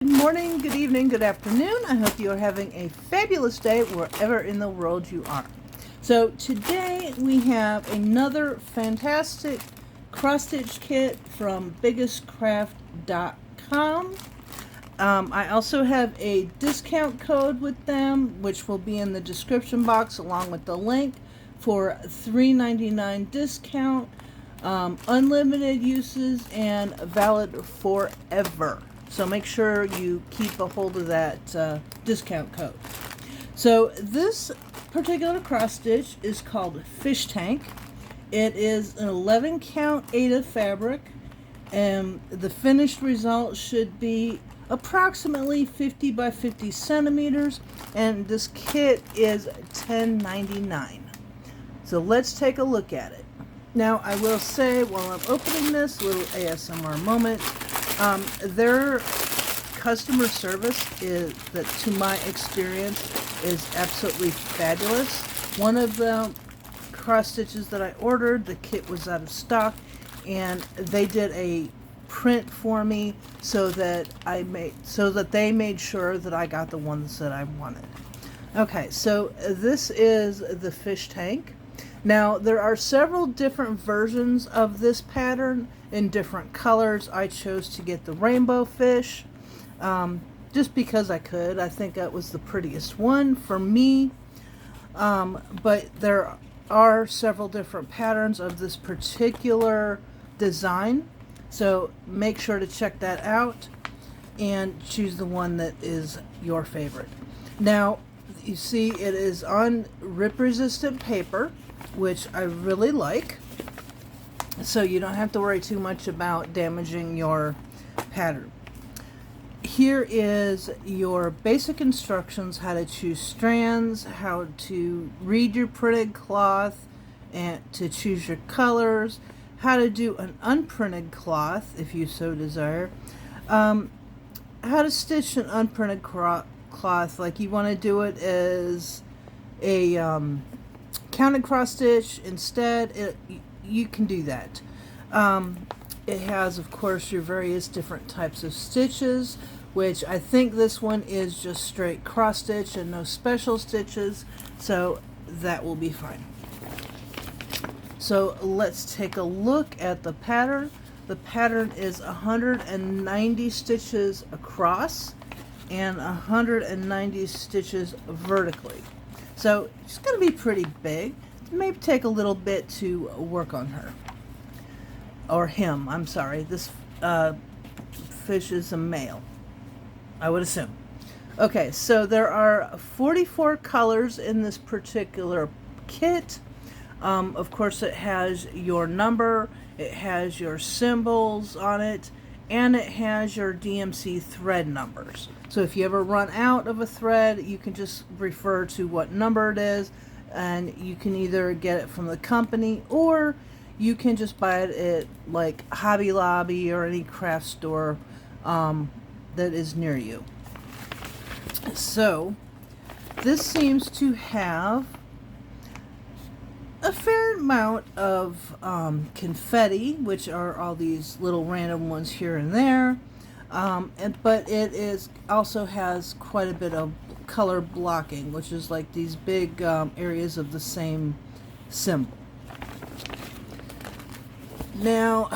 Good morning, good evening, good afternoon. I hope you are having a fabulous day wherever in the world you are. So today we have another fantastic cross-stitch kit from Biggestcraft.com. I also have a discount code with them, which will be in the description box along with the link for $3.99 discount, unlimited uses, and valid forever. So make sure you keep a hold of that discount code. So this particular cross stitch is called Fish Tank. It is an 11 count Aida fabric, and the finished result should be approximately 50 by 50 centimeters, and this kit is $10.99. So let's take a look at it. Now I will say, while I'm opening this, little ASMR moment, their customer service is, that to my experience, is absolutely fabulous. One of the cross stitches that I ordered, the kit was out of stock, and they did a print for me so that they made sure that I got the ones that I wanted. Okay, so this is the fish tank. Now, there are several different versions of this pattern in different colors. I chose to get the rainbow fish just because I could. I think that was the prettiest one for me. But there are several different patterns of this particular design. So make sure to check that out and choose the one that is your favorite. Now, you see it is on rip-resistant paper, which I really like, so you don't have to worry too much about damaging your pattern. Here is your basic instructions: how to choose strands, how to read your printed cloth, and to choose your colors, how to do an unprinted cloth if you so desire, how to stitch an unprinted cloth, like you want to do it as a counted cross stitch instead, you can do that. It has, of course, your various different types of stitches, which I think this one is just straight cross stitch and no special stitches, so that will be fine. So let's take a look at the pattern. The pattern is 190 stitches across and 190 stitches vertically. So she's going to be pretty big. It may take a little bit to work on her. Or him, I'm sorry. This fish is a male, I would assume. Okay, so there are 44 colors in this particular kit. Of course, it has your number, it has your symbols on it, and it has your DMC thread numbers. So if you ever run out of a thread, you can just refer to what number it is, and you can either get it from the company, or you can just buy it at like Hobby Lobby or any craft store that is near you. So this seems to have a fair amount of confetti, which are all these little random ones here and there, but it is also has quite a bit of color blocking, which is like these big areas of the same symbol. Now,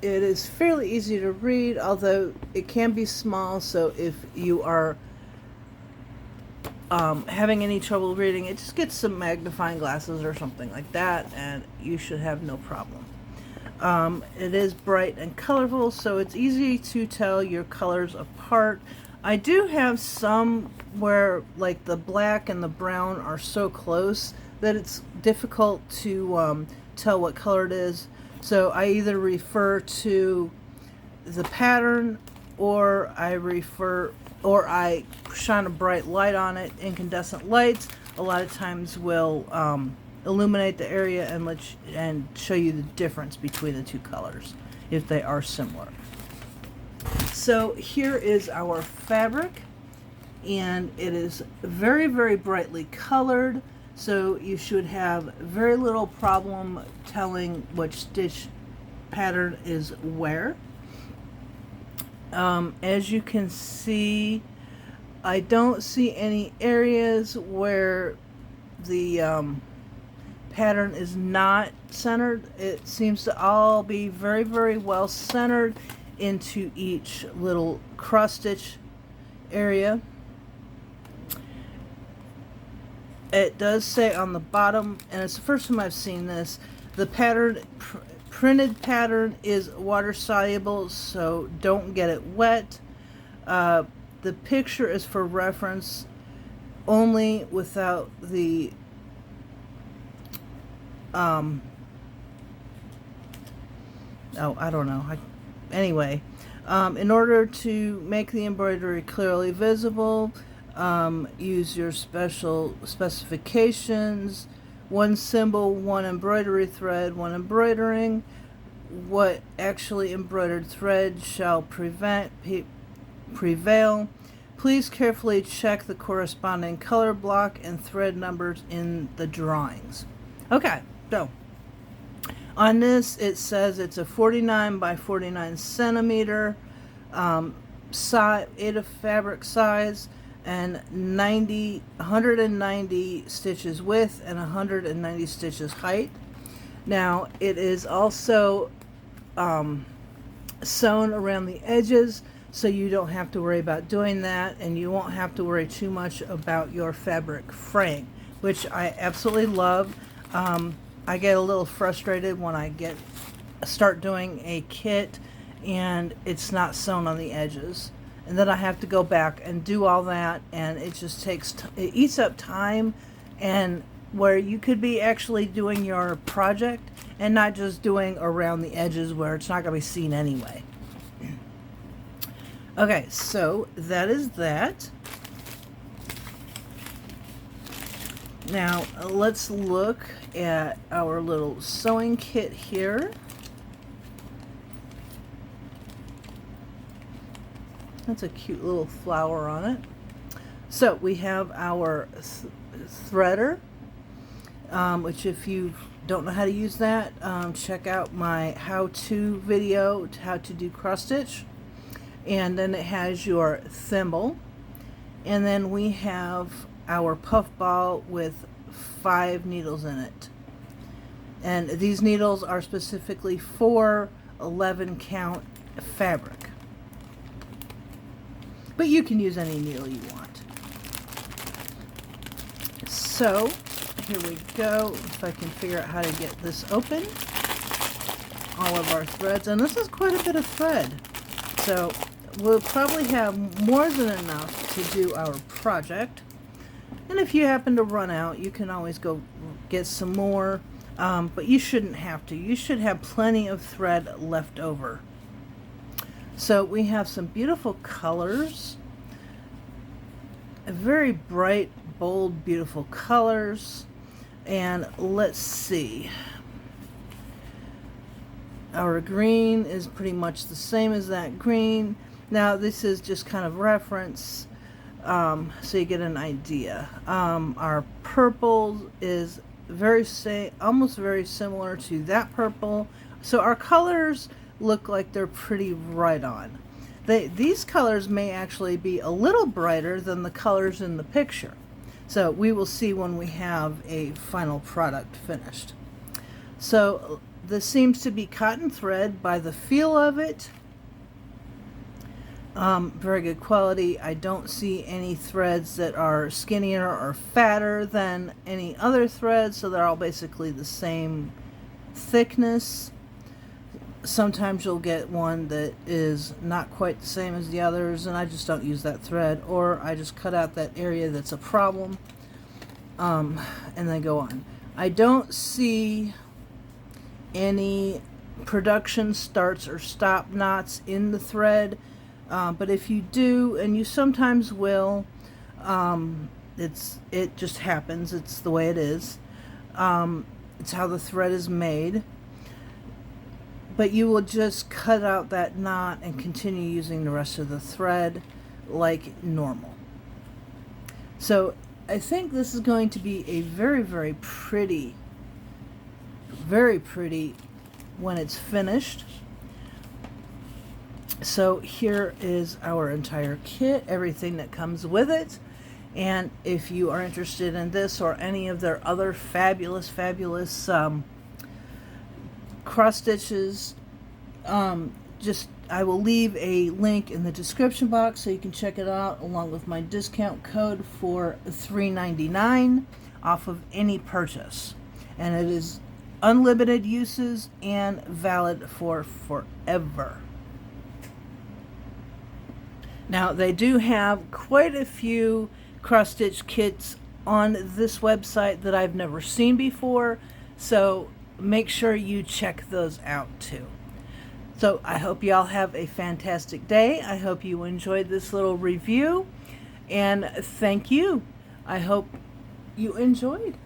it is fairly easy to read, although it can be small, so if you are having any trouble reading it, just get some magnifying glasses or something like that, and you should have no problem. It is bright and colorful, so it's easy to tell your colors apart. I do have some where like the black and the brown are so close that it's difficult to tell what color it is. So I either refer to the pattern, or I shine a bright light on it. Incandescent lights a lot of times will illuminate the area and show you the difference between the two colors if they are similar. So here is our fabric, and it is very, very brightly colored, so you should have very little problem telling which stitch pattern is where. As you can see, I don't see any areas where the pattern is not centered. It seems to all be very, very well centered into each little cross stitch area. It does say on the bottom, and it's the first time I've seen this, the pattern, printed pattern is water soluble, so don't get it wet. The picture is for reference only, without the oh, I don't know. Anyway, in order to make the embroidery clearly visible, use your special specifications. One symbol, one embroidery thread, one embroidering. What actually embroidered thread shall prevail. Please carefully check the corresponding color block and thread numbers in the drawings. Okay, so on this it says it's a 49 by 49 centimeter aida fabric size, and 190 stitches width and 190 stitches height. Now it is also sewn around the edges, so you don't have to worry about doing that, and you won't have to worry too much about your fabric fraying, which I absolutely love. I get a little frustrated when I start doing a kit and it's not sewn on the edges, and then I have to go back and do all that, and it just takes it eats up time, and where you could be actually doing your project and not just doing around the edges where it's not going to be seen anyway. Okay, so that is that. Now let's look at our little sewing kit here. That's a cute little flower on it. So we have our threader, which if you don't know how to use that, check out my how-to video, how to do cross stitch. And then it has your thimble, and then we have our puff ball with 5 needles in it, and these needles are specifically for 11 count fabric, but you can use any needle you want. So here we go. If I can figure out how to get this open, all of our threads, and this is quite a bit of thread, so we'll probably have more than enough to do our project. And if you happen to run out, you can always go get some more, but you shouldn't have to. You should have plenty of thread left over. So we have some beautiful colors, very bright, bold, beautiful colors. And let's see. Our green is pretty much the same as that green. Now this is just kind of reference, so you get an idea. Our purple is almost very similar to that purple. So our colors look like they're pretty right on. These colors may actually be a little brighter than the colors in the picture. So we will see when we have a final product finished. So this seems to be cotton thread by the feel of it. Very good quality. I don't see any threads that are skinnier or fatter than any other threads, so they're all basically the same thickness. Sometimes you'll get one that is not quite the same as the others, and I just don't use that thread, or I just cut out that area that's a problem, and then go on. I don't see any production starts or stop knots in the thread. But if you do, and you sometimes will, it just happens. It's the way it is. It's how the thread is made. But you will just cut out that knot and continue using the rest of the thread like normal. So I think this is going to be a very, very pretty when it's finished. So here is our entire kit, everything that comes with it. And if you are interested in this or any of their other fabulous cross stitches, I will leave a link in the description box so you can check it out, along with my discount code for $3.99 off of any purchase. And it is unlimited uses and valid for forever. Now, they do have quite a few cross-stitch kits on this website that I've never seen before, so make sure you check those out too. So I hope y'all have a fantastic day. I hope you enjoyed this little review, and thank you. I hope you enjoyed.